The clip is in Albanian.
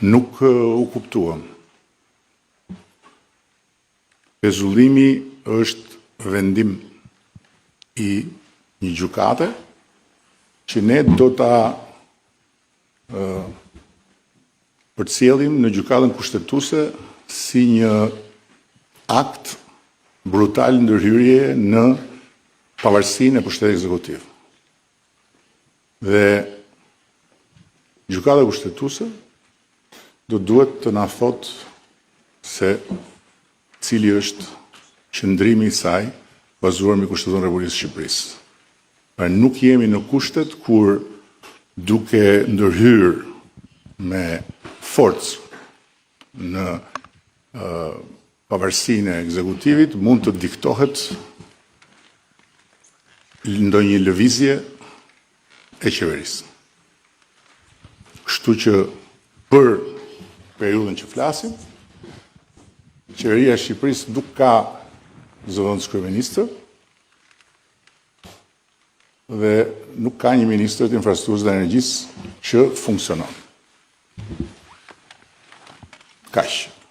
nuk u kuptuam. Pezullimi është vendim i një gjykate që ne do ta përcjellim në gjykatën kushtetuese si një akt brutal ndërhyrje në pavarësinë e pushtetit ekzekutiv. Dhe gjykata kushtetuese duhet të na thotë se cili është qëndrimi i saj bazuar me Kushtetuën e Republikës së Shqipërisë. Pra nuk jemi në kushtet kur duke ndërhyrë me forcë në pavarësinë e ekzekutivit mund të diktohet ndonjë lëvizje e qeverisë. Kështu që për periudhën që flasim, qeveria e Shqipërisë nuk ka zëvendës kryeministër dhe nuk ka një ministër të infrastrukturës dhe energjisë që funksionon. Kaq.